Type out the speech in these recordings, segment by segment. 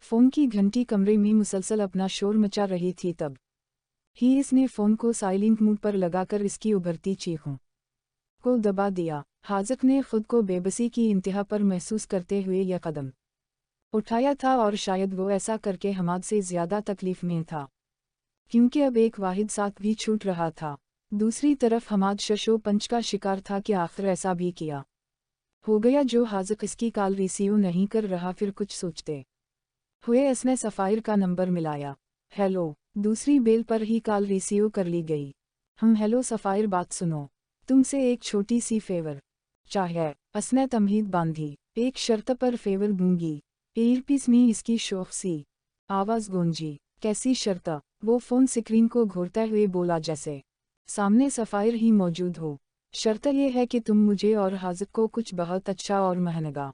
Phone की घंटी कमरे में मुसलसल अपना शोर मचा रही थी। तब ही इसने फोन को साइलेंट मोड पर लगाकर इसकी उभरती चीखों को दबा दिया। हाजिक ने खुद को बेबसी की इंतहा पर महसूस करते हुए यह कदम उठाया था, और शायद वो ऐसा करके हमाद से ज्यादा तकलीफ में था, क्योंकि अब एक वाहिद साथ भी छूट रहा था। दूसरी तरफ हमाद शशो पंच का शिकार था कि आखिर ऐसा भी किया हो गया जो हाजिक इसकी कॉल रिसीव नहीं कर रहा। फिर कुछ सोचते हुए उसने सफ़ायर का नंबर मिलाया। हेलो। दूसरी बेल पर ही कॉल रिसीव कर ली गई। हेलो सफ़ायर, बात सुनो, तुमसे एक छोटी सी फेवर चाहिए। उसने तमहीद बांधी। एक शर्त पर फेवर दूंगी। एयरपीस में इसकी शौक सी आवाज़ गूंजी। कैसी शर्त? वो फ़ोन स्क्रीन को घूरते हुए बोला, जैसे सामने सफ़ायर ही मौजूद हो। शर्त यह है कि तुम मुझे और हाजिक को कुछ बहुत अच्छा और महंगा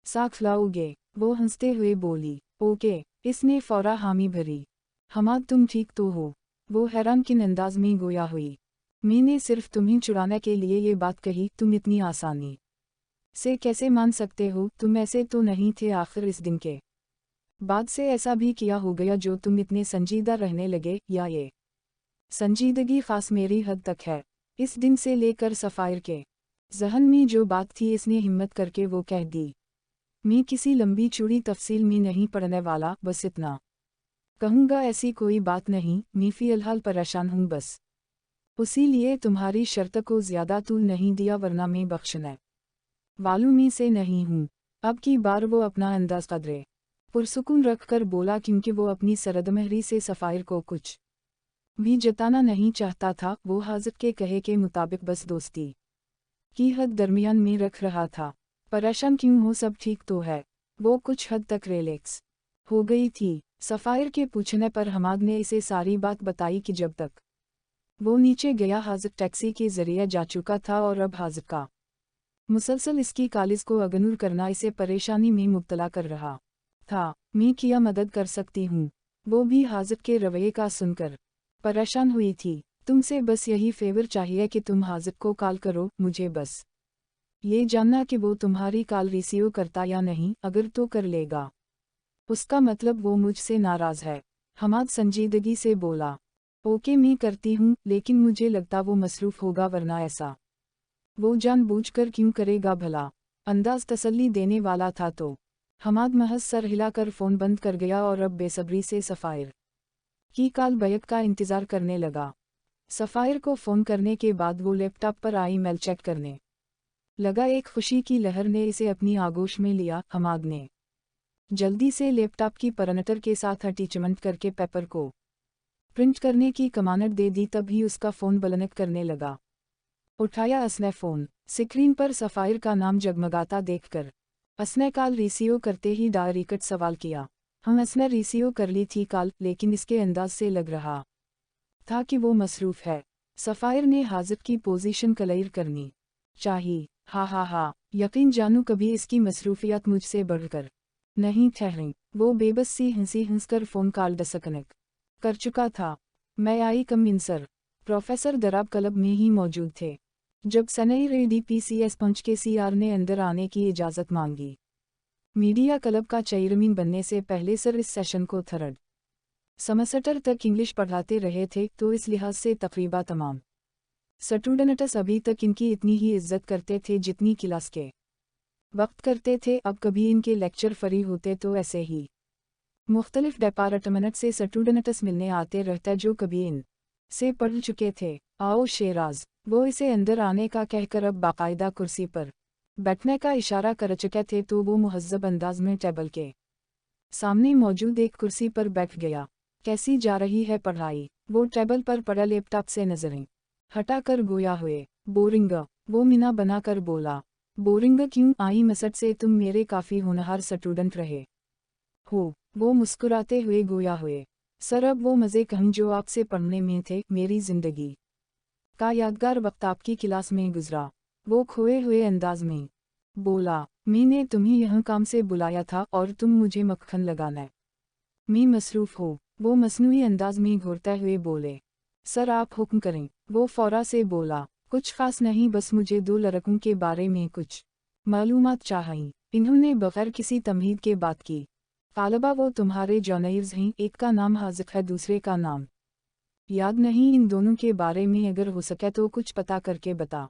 सा खिलाओगे। वो हंसते हुए बोली, ओके। इसने फौरा हामी भरी। हमाद, तुम ठीक तो हो? वो हैरान किन अंदाज में गोया हुई। मैंने सिर्फ तुम्हें चुराने के लिए ये बात कही। तुम इतनी आसानी से कैसे मान सकते हो? तुम ऐसे तो नहीं थे। आखिर इस दिन के बाद से ऐसा भी किया हो गया जो तुम इतने संजीदा रहने लगे, या ये संजीदगी खास मेरी हद तक है? इस दिन से लेकर सफ़ायर के ज़हन में जो बात थी, इसने हिम्मत करके वो कह दी। मैं किसी लंबी चौड़ी तफसील में नहीं पढ़ने वाला, बस इतना कहूँगा, ऐसी कोई बात नहीं। मैं फ़िलहाल परेशान हूँ बस, उसी लिए तुम्हारी शर्त को ज़्यादा तूल नहीं दिया, वरना मैं बख्शने वालों में से नहीं हूँ। अब की बार वो अपना अंदाज कदरे पुरसुकून रख कर बोला, क्योंकि वो अपनी सरदमहरी से सफ़ायर को कुछ भी जताना नहीं चाहता था। वो हाजिर के कहे के मुताबिक बस दोस्ती की हद दरमियान में रख रहा था। परेशान क्यों हो? सब ठीक तो है? वो कुछ हद तक रिलैक्स हो गई थी। सफ़ायर के पूछने पर हमाद ने इसे सारी बात बताई कि जब तक वो नीचे गया, हाजिक टैक्सी के जरिए जा चुका था, और अब हाजिक का मुसलसल इसकी कालिज को अगनूर करना इसे परेशानी में मुब्तला कर रहा था। मैं क्या मदद कर सकती हूँ? वो भी हाजिक के रवैये का सुनकर परेशान हुई थी। तुमसे बस यही फेवर चाहिए कि तुम हाजिक को कॉल करो। मुझे बस ये जानना कि वो तुम्हारी कॉल रिसीव करता या नहीं। अगर तो कर लेगा, उसका मतलब वो मुझसे नाराज़ है। हमाद संजीदगी से बोला, ओके मैं करती हूँ, लेकिन मुझे लगता वो मसरूफ़ होगा, वरना ऐसा वो जानबूझकर क्यों करेगा भला? अंदाज तसल्ली देने वाला था तो हमाद महज सर हिलाकर फ़ोन बंद कर गया, और अब बेसब्री से सफ़ायर की कॉल बैक का इंतज़ार करने लगा। सफ़ायर को फ़ोन करने के बाद वो लैपटॉप पर आई मेल चेक करने लगा। एक खुशी की लहर ने इसे अपनी आगोश में लिया। हमाद ने जल्दी से लैपटॉप की परनटर के साथ अटैचमेंट करके पेपर को प्रिंट करने की कमांड दे दी। तभी उसका फ़ोन बलनक करने लगा। उठाया उसने फ़ोन। स्क्रीन पर सफ़ायर का नाम जगमगाता देखकर उसने कॉल रिसीव करते ही डायरेक्ट सवाल किया। उसने रिसीव कर ली थी कॉल, लेकिन इसके अंदाज से लग रहा था कि वो मसरूफ़ है। सफ़ायर ने हाजिर की पोजीशन क्लियर करनी चाहिए। हा, यकीन जानू कभी इसकी मसरूफियत मुझसे बढ़कर नहीं ठहरी। वो बेबस सी हंसकर फ़ोन कॉल डिस्कनेक्ट कर चुका था। मैं आई कम इन सर। प्रोफेसर दराब क्लब में ही मौजूद थे जब सनई रेडी PCS पंच के CR ने अंदर आने की इजाज़त मांगी। मीडिया क्लब का चेयरमैन बनने से पहले सर इस सेशन को थर्ड सेमेस्टर तक इंग्लिश पढ़ाते रहे थे, तो इस लिहाज से तकरीबा तमाम स्टूडेंट्स अभी तक इनकी इतनी ही इज्जत करते थे जितनी क्लास के वक्त करते थे। अब कभी इनके लेक्चर फ्री होते तो ऐसे ही मुख्तलिफ डिपार्टमेंट से स्टूडेंट्स मिलने आते रहते जो कभी इन से पढ़ चुके थे। आओ शेराज। वो इसे अंदर आने का कहकर अब बाकायदा कुर्सी पर बैठने का इशारा कर चुके थे, तो वो मुहज्जब अंदाज में टेबल के सामने मौजूद एक कुर्सी पर बैठ गया। कैसी जा रही है पढ़ाई? वो टेबल पर पड़ा लैपटॉप से नजरें हटाकर गोया हुए। बोरिंग। वो मिना बनाकर बोला। बोरिंग क्यों? आई मसद से तुम मेरे काफ़ी होनहार स्टूडेंट रहे हो। वो मुस्कुराते हुए गोया हुए। सर, अब वो मज़े कहूँ जो आपसे पढ़ने में थे। मेरी ज़िंदगी का यादगार वक्त आपकी क्लास में गुजरा। वो खोए हुए अंदाज में बोला, मैंने तुम्हें यहाँ काम से बुलाया था और तुम मुझे मक्खन लगाना मैं मसरूफ़ हो। वो मसनूई अंदाज में घूरते हुए बोले, सर आप हुक्म करें। वो फौरा से बोला, कुछ खास नहीं, बस मुझे 2 लड़कों के बारे में कुछ मालूमात चाहिए। इन्होंने बगैर किसी तमहीद के बात की। तालबा वो तुम्हारे जौनैव्स हैं, एक का नाम हाजिक है दूसरे का नाम याद नहीं, इन दोनों के बारे में अगर हो सके तो कुछ पता करके बता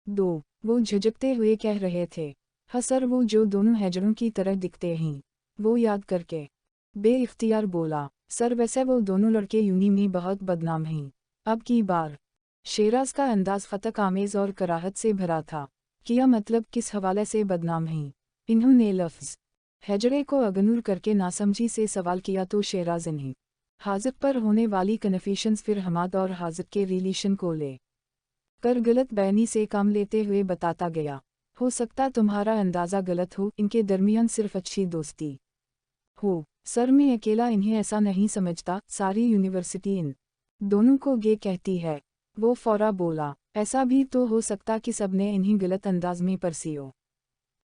दो। वो झिझकते हुए कह रहे थे। हाँ सर, वो जो दोनों हैजरों की तरह दिखते हैं, वो याद करके बे-इख्तियार बोला। सर वैसे वो दोनों लड़के यूनी में बहुत बदनाम हैं। अब की बार शेराज का अंदाज खतक आमेज और कराहत से भरा था। किया मतलब किस हवाले से बदनाम हैं? इन्होंने लफ्ज़ हैजरे को अगनूर करके नासमझी से सवाल किया तो शेराज इन्हें हाजिक पर होने वाली कन्फ्यूशंस फिर हमाद और हाजिक के रिलेशन को ले कर गलत बयानी से काम लेते हुए बताता गया। हो सकता तुम्हारा अंदाज़ा गलत हो, इनके दरमियान सिर्फ अच्छी दोस्ती हो। सर मैं अकेला इन्हें ऐसा नहीं समझता, सारी यूनिवर्सिटी इन दोनों को गे कहती है। वो फौरा बोला। ऐसा भी तो हो सकता कि सबने इन्हें गलत अंदाज में परसियो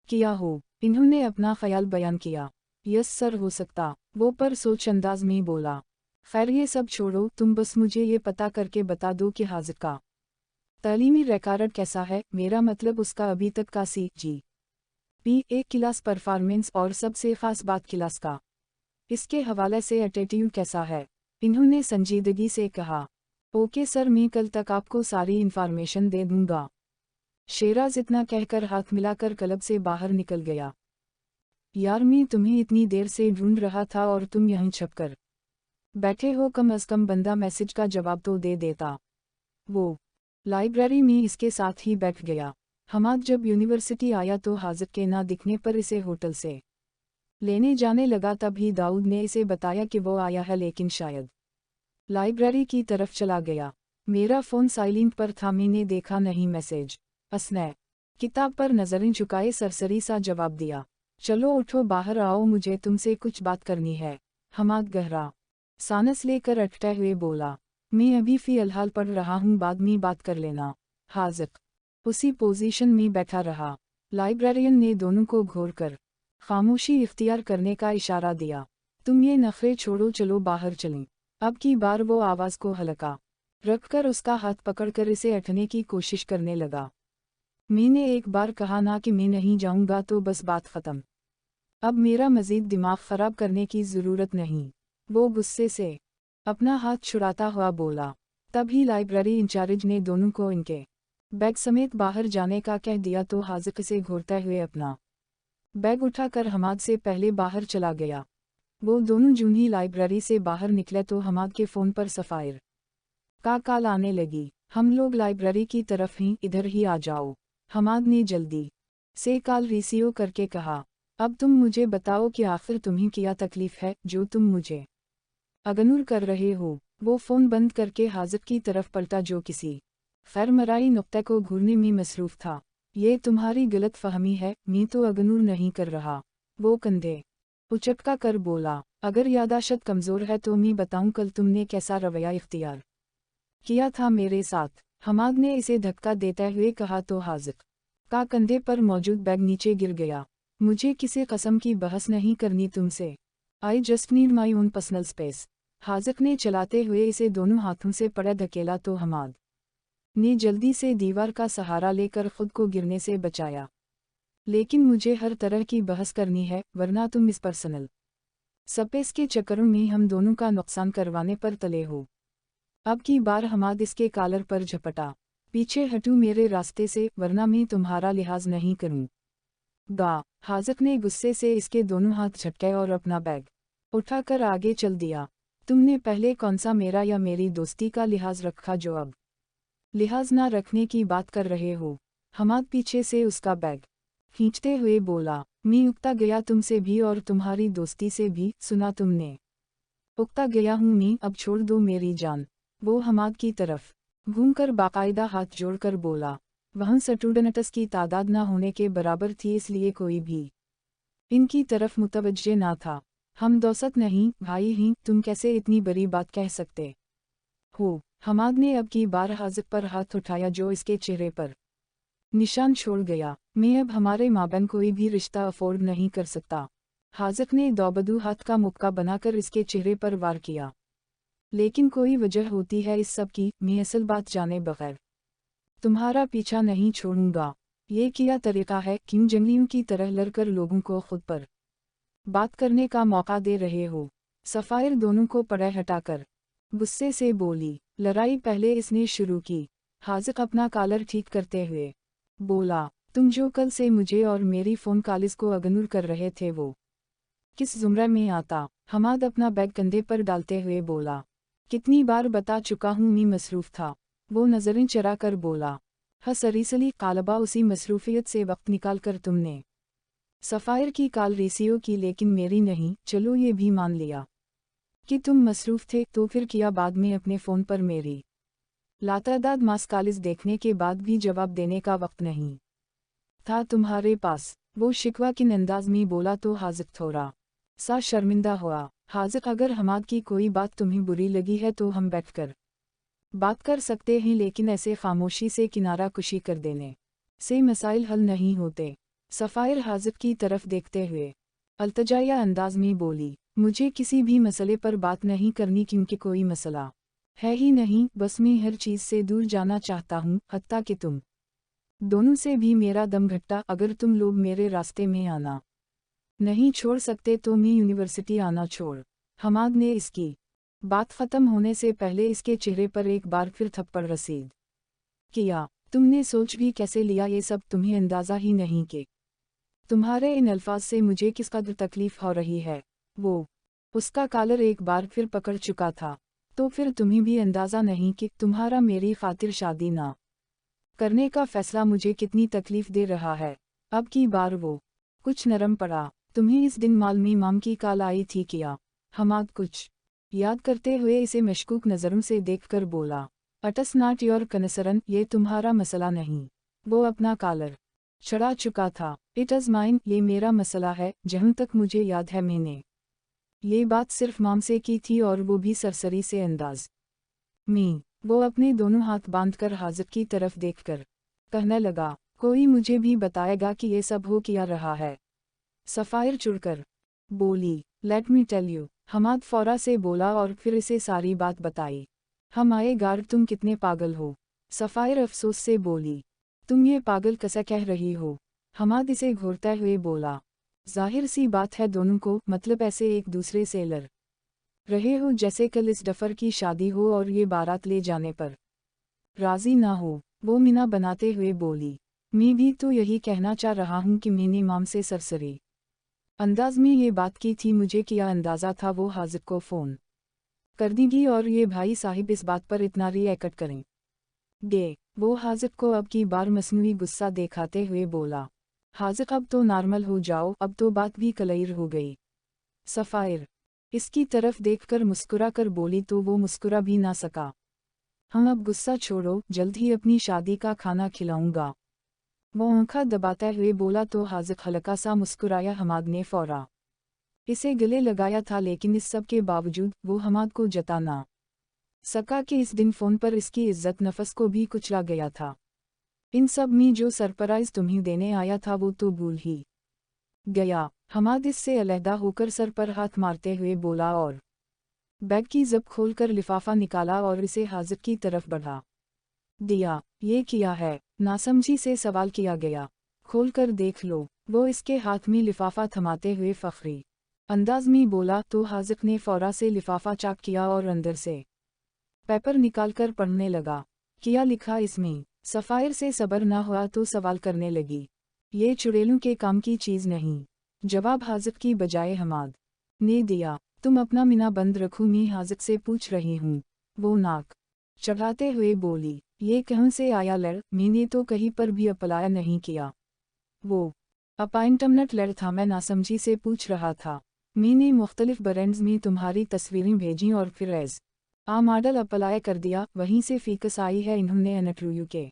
किया हो। इन्होंने अपना ख्याल बयान किया। यस सर, हो सकता। वो पर सोच अंदाज में बोला। खैर ये सब छोड़ो, तुम बस मुझे ये पता करके बता दो कि हाजिक का तालीमी रिकॉर्ड कैसा है, मेरा मतलब उसका अभी तक का CGPA क्लास परफॉर्मेंस और सबसे खास बात क्लास का इसके हवाले से एटीट्यूड कैसा है। इन्होंने संजीदगी से कहा। ओके सर, मैं कल तक आपको सारी इन्फॉर्मेशन दे दूंगा। शेराज इतना कहकर हाथ मिलाकर क्लब से बाहर निकल गया। यार मैं तुम्हें इतनी देर से ढूंढ रहा था और तुम यहीं छपकर बैठे हो, कम अज कम बंदा मैसेज का जवाब तो दे देता। वो लाइब्रेरी में इसके साथ ही बैठ गया। हमाद जब यूनिवर्सिटी आया तो हाजिक के ना दिखने पर इसे होटल से लेने जाने लगा। तभी दाऊद ने इसे बताया कि वो आया है, लेकिन शायद लाइब्रेरी की तरफ चला गया। मेरा फ़ोन साइलेंट पर था, मैंने देखा नहीं मैसेज। असने किताब पर नज़रें झुकाए सरसरी सा जवाब दिया। चलो उठो, बाहर आओ, मुझे तुमसे कुछ बात करनी है। हमाद गहरा सांस लेकर अटकते हुए बोला। मैं अभी फ़िलहाल पढ़ रहा हूँ, बाद में बात कर लेना। हाजिक उसी पोजीशन में बैठा रहा। लाइब्रेरियन ने दोनों को घूर कर खामोशी इख्तियार करने का इशारा दिया। तुम ये नखरे छोड़ो, चलो बाहर चलें। अब की बार वो आवाज़ को हल्का रखकर उसका हाथ पकड़कर इसे हटने की कोशिश करने लगा। मैंने एक बार कहा ना कि मैं नहीं जाऊंगा, तो बस बात ख़त्म। अब मेरा मज़ीद दिमाग ख़राब करने की ज़रूरत नहीं। वो गुस्से से अपना हाथ छुड़ाता हुआ बोला। तभी लाइब्रेरी इंचार्ज ने दोनों को इनके बैग समेत बाहर जाने का कह दिया तो हाजिक से घूरते हुए अपना बैग उठाकर हमाद से पहले बाहर चला गया। वो दोनों जून ही लाइब्रेरी से बाहर निकले तो हमाद के फ़ोन पर सफ़ायर का कॉल आने लगी। हम लोग लाइब्रेरी की तरफ ही, इधर ही आ जाओ। हमाद ने जल्दी से कॉल रिसीव करके कहा। अब तुम मुझे बताओ कि आखिर तुम्हें क्या तकलीफ़ है जो तुम मुझे अगनूर कर रहे हो। वो फ़ोन बंद करके हाजिक की तरफ पलटा जो किसी खैरमराई नुक्ते को घूरने में मसरूफ़ था। ये तुम्हारी गलत फहमी है, मैं तो अगनूर नहीं कर रहा। वो कंधे उचटका कर बोला। अगर यादाश्त कमज़ोर है तो मैं बताऊं कल तुमने कैसा रवैया इख्तियार किया था मेरे साथ। हमाद ने इसे धक्का देते हुए कहा तो हाजिक का कंधे पर मौजूद बैग नीचे गिर गया। मुझे किसी कस्म की बहस नहीं करनी तुमसे। I just need my own personal space. Hazik ने चलाते हुए इसे दोनों हाथों से पड़े धकेला तो हमाद ने जल्दी से दीवार का सहारा लेकर खुद को गिरने से बचाया। लेकिन मुझे हर तरह की बहस करनी है, वरना तुम इस पर्सनल स्पेस के चक्करों में हम दोनों का नुकसान करवाने पर तले हो। अब की बार हमाद इसके कॉलर पर झपटा। पीछे हटू मेरे रास्ते से, वरना मैं तुम्हारा लिहाज नहीं करूं। गा हाजिक ने गुस्से से इसके दोनों हाथ झटके और अपना बैग उठाकर आगे चल दिया। तुमने पहले कौन सा मेरा या मेरी दोस्ती का लिहाज रखा जो अब लिहाज ना रखने की बात कर रहे हो। हमाद पीछे से उसका बैग खींचते हुए बोला। मैं उकता गया तुमसे भी और तुम्हारी दोस्ती से भी, सुना तुमने। उकता गया हूँ मैं, अब छोड़ दो मेरी जान। वो हमाद की तरफ घूमकर बाकायदा हाथ जोड़कर बोला। वहाँ स्टूडेंट्स की तादाद ना होने के बराबर थी, इसलिए कोई भी इनकी तरफ मुतवज्जे ना था। हम दोस्त नहीं भाई ही, तुम कैसे इतनी बड़ी बात कह सकते हो। हमाद ने अब की बार हाजिक पर हाथ उठाया जो इसके चेहरे पर निशान छोड़ गया। मैं अब हमारे माबैन कोई भी रिश्ता अफोर्ड नहीं कर सकता। हाजिक ने दौबदू हाथ का मुक्का बनाकर इसके चेहरे पर वार किया। लेकिन कोई वजह होती है इस सब की, मैं असल बात जाने बगैर तुम्हारा पीछा नहीं छोड़ूंगा। ये क्या तरीका है, क्यों जंगलियों की तरह लड़कर लोगों को खुद पर बात करने का मौका दे रहे हो। सफ़ायर दोनों को पड़े हटाकर गुस्से से बोली। लड़ाई पहले इसने शुरू की। हाजिक अपना कॉलर ठीक करते हुए बोला, तुम जो कल से मुझे और मेरी फ़ोन कॉल्स को इग्नोर कर रहे थे वो किस ज़ुमरे में आता? हमाद अपना बैग कंधे पर डालते हुए बोला, कितनी बार बता चुका हूँ मैं मसरूफ़ था। वो नज़रें चरा कर बोला, हसरीसली कालबा उसी मसरूफियत से वक्त निकाल कर तुमने सफ़ायर की कॉल रिसीव की लेकिन मेरी नहीं। चलो ये भी मान लिया कि तुम मसरूफ़ थे, तो फिर किया बाद में अपने फ़ोन पर मेरी लातादाद मास कॉल्स देखने के बाद भी जवाब देने का वक्त नहीं था तुम्हारे पास। वो शिकवा किन अंदाज में बोला तो हाजिक थोड़ा सा शर्मिंदा हुआ। हाजिक, अगर हमाद की कोई बात तुम्हें बुरी लगी है तो हम बैठकर बात कर सकते हैं, लेकिन ऐसे खामोशी से किनारा कुशी कर देने से मसाइल हल नहीं होते। सफ़ायर हाजिक की तरफ देखते हुए अल्तजाया अंदाज में बोली, मुझे किसी भी मसले पर बात नहीं करनी क्योंकि कोई मसला है ही नहीं। बस मैं हर चीज़ से दूर जाना चाहता हूँ, हत्ता कि तुम दोनों से भी मेरा दम घट्टा। अगर तुम लोग मेरे रास्ते में आना नहीं छोड़ सकते तो मैं यूनिवर्सिटी आना छोड़। हमाद ने इसकी बात ख़त्म होने से पहले इसके चेहरे पर एक बार फिर थप्पड़ रसीद किया। तुमने सोच भी कैसे लिया ये सब? तुम्हें अंदाज़ा ही नहीं कि तुम्हारे इन अल्फाज से मुझे किस कदर तकलीफ़ हो रही है। वो उसका कॉलर एक बार फिर पकड़ चुका था। तो फिर तुम्हें भी अंदाज़ा नहीं कि तुम्हारा मेरी खातिर शादी ना करने का फ़ैसला मुझे कितनी तकलीफ़ दे रहा है। अब की बार वो कुछ नरम पड़ा। तुम्हें इस दिन मालूम माम की कॉल आई थी क्या? हमाद कुछ याद करते हुए इसे मशकूक नज़रों से देखकर बोला, अटस नॉट योर कंसर्न, ये तुम्हारा मसला नहीं। वो अपना कॉलर चढ़ा चुका था। इट इज़ माइन, ये मेरा मसला है। जहाँ तक मुझे याद है मैंने ये बात सिर्फ माम से की थी और वो भी सरसरी से अंदाज में। वो अपने दोनों हाथ बांधकर हाजिक की तरफ देखकर कहने लगा, कोई मुझे भी बताएगा कि ये सब हो क्या रहा है? सफ़ायर चुड़कर बोली, let me tell you. Hammad फौरा से बोला और फिर इसे सारी बात बताई। हम आए गार, तुम कितने पागल हो। सफ़ायर अफसोस से बोली, तुम ये पागल कैसे कह रही हो? हमाद इसे घूरते हुए बोला, जाहिर सी बात है दोनों को, मतलब ऐसे एक दूसरे से लड़ रहे हो जैसे कल इस डफर की शादी हो और ये बारात ले जाने पर राजी ना हो। वो मीना बनाते हुए बोली, मैं भी तो यही कहना चाह रहा हूँ कि मैंने माम से सरसरी अंदाज में ये बात की थी। मुझे क्या अंदाज़ा था वो हाजिक को फ़ोन कर देगी और ये भाई साहिब इस बात पर इतना रिएक्ट करें गे। वो हाजिक को अब की बार मसनूई गुस्सा दिखाते हुए बोला, हाजिक अब तो नॉर्मल हो जाओ, अब तो बात भी क्लियर हो गई। सफ़ायर इसकी तरफ देखकर मुस्कुरा कर बोली तो वो मुस्कुरा भी ना सका। हम अब गुस्सा छोड़ो, जल्द ही अपनी शादी का खाना खिलाऊंगा। वो आंखा दबाते हुए बोला तो हाजिक हल्का सा मुस्कुराया। हमाद ने फौरा इसे गले लगाया था, लेकिन इस सब के बावजूद वो हमाद को जता ना सका कि इस दिन फ़ोन पर इसकी इज्जत नफस को भी कुचला गया था। इन सब में जो सरप्राइज़ तुम्हें देने आया था वो तो भूल ही गया। हमाद इससे अलहदा होकर सर पर हाथ मारते हुए बोला और बैग की ज़ब खोलकर लिफाफा निकाला और इसे हाजिक की तरफ बढ़ा दिया। ये किया है? नासमझी से सवाल किया गया। खोल कर देख लो। वो इसके हाथ में लिफाफा थमाते हुए फखरी अंदाज में बोला तो हाजिक ने फौरा से लिफाफा चाक किया और अंदर से पेपर निकालकर पढ़ने लगा। क्या लिखा इसमें? सफ़ायर से सब्र ना हुआ तो सवाल करने लगी। ये चुड़ैलों के काम की चीज़ नहीं। जवाब हाजिक की बजाय हमाद ने दिया। तुम अपना मीना बंद रखो, मैं हाजिक से पूछ रही हूँ। वो नाक चढ़ाते हुए बोली, ये कहाँ से आया लड़? मैंने तो कहीं पर भी अप्लाई नहीं किया। वो अपॉइंटमेंट लड़ था, मैं नासमझी से पूछ रहा था। मैंने मुख्तलिफ ब्रांड्स में तुम्हारी तस्वीरें भेजी और फिर एज मॉडल अप्लाई कर दिया। वहीं से फीकस आई है, इन्होंने इंटरव्यू के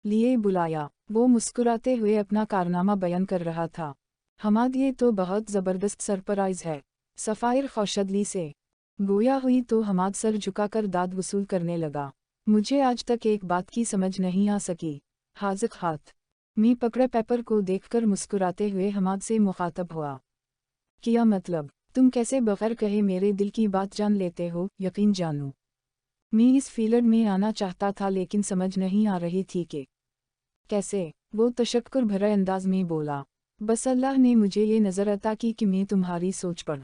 लिए बुलाया। वो मुस्कुराते हुए अपना कारनामा बयान कर रहा था। हमाद, ये तो बहुत ज़बरदस्त सरप्राइज़ है। सफ़ायर खौशदली से गोया हुई तो हमाद सर झुकाकर दाद वसूल करने लगा। मुझे आज तक एक बात की समझ नहीं आ सकी। हाजिक हाथ में पकड़े पेपर को देखकर मुस्कुराते हुए हमाद से मुखातब हुआ, क्या मतलब? तुम कैसे बगैर कहे मेरे दिल की बात जान लेते हो? यकीन जानूं, मैं इस फील्ड में आना चाहता था लेकिन समझ नहीं आ रही थी कि कैसे। वो तशक्कुर भरे अंदाज में बोला, बस अल्लाह ने मुझे ये नज़र अता की कि मैं तुम्हारी सोच पढ़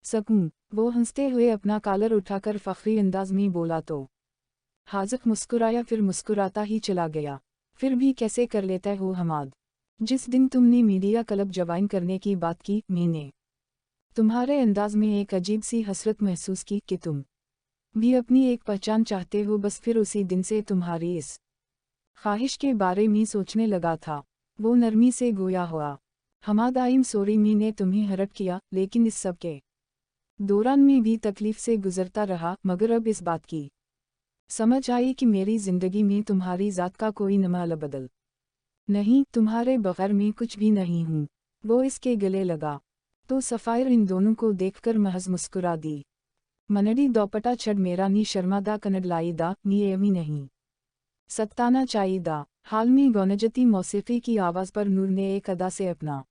सकूं। वो हंसते हुए अपना कॉलर उठाकर फख्री अंदाज में बोला तो हाज़िक मुस्कुराया, फिर मुस्कुराता ही चला गया। फिर भी कैसे कर लेता हो हमाद? जिस दिन तुमने मीडिया क्लब ज्वाइन करने की बात की, मैंने तुम्हारे अंदाज में एक अजीब सी हसरत महसूस की कि तुम भी अपनी एक पहचान चाहते हो। बस फिर उसी दिन से तुम्हारी इस ख्वाहिश के बारे में सोचने लगा था। वो नरमी से गोया हुआ, हमाद आई एम सॉरी मैंने तुम्हें हर्ट किया, लेकिन इस सब के दौरान में भी तकलीफ से गुजरता रहा, मगर अब इस बात की समझ आई कि मेरी ज़िंदगी में तुम्हारी ज़ात का कोई नमाल बदल नहीं, तुम्हारे बगैर मैं कुछ भी नहीं हूँ। वो इसके गले लगा तो सफ़ायर इन दोनों को देखकर महज मुस्कुरा दी। मनड़ी दोपटा छड़ मेरा नी शर्मादा कनडलाई दा नी एमी नहीं सत्ताना चाहिदा। हाल में गौनजती मौसीकी की आवाज़ पर नूर ने एक अदा से अपना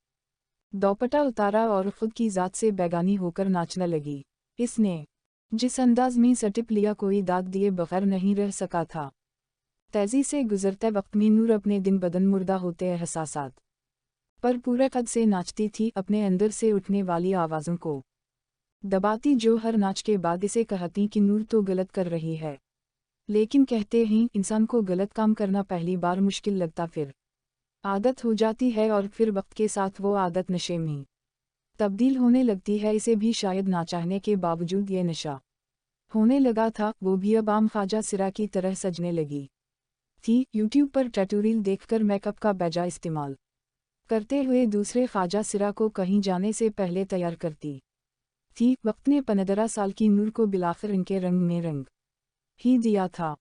दोपटा उतारा और ख़ुद की ज़ात से बेगानी होकर नाचने लगी। इसने जिस अंदाज में सटिप लिया, कोई दाद दिए बगैर नहीं रह सका था। तेज़ी से गुजरते वक्त में नूर अपने दिन बदन मुर्दा होते एहसासात पर पूरे कद से नाचती थी, अपने अंदर से उठने वाली आवाज़ों को दबाती, जो हर नाच के बाद इसे कहती कि नूर तो गलत कर रही है। लेकिन कहते हैं इंसान को गलत काम करना पहली बार मुश्किल लगता, फिर आदत हो जाती है और फिर वक्त के साथ वो आदत नशे में तब्दील होने लगती है। इसे भी शायद ना चाहने के बावजूद ये नशा होने लगा था। वो भी अब आम ख्वाजा सिरा की तरह सजने लगी थी। यूट्यूब पर ट्यूटोरियल देखकर मेकअप का बेजा इस्तेमाल करते हुए दूसरे ख्वाजा सिरा को कहीं जाने से पहले तैयार करती थी। वक्त ने 15 साल की नूर को बिलाखिर इनके रंग में रंग ही दिया था।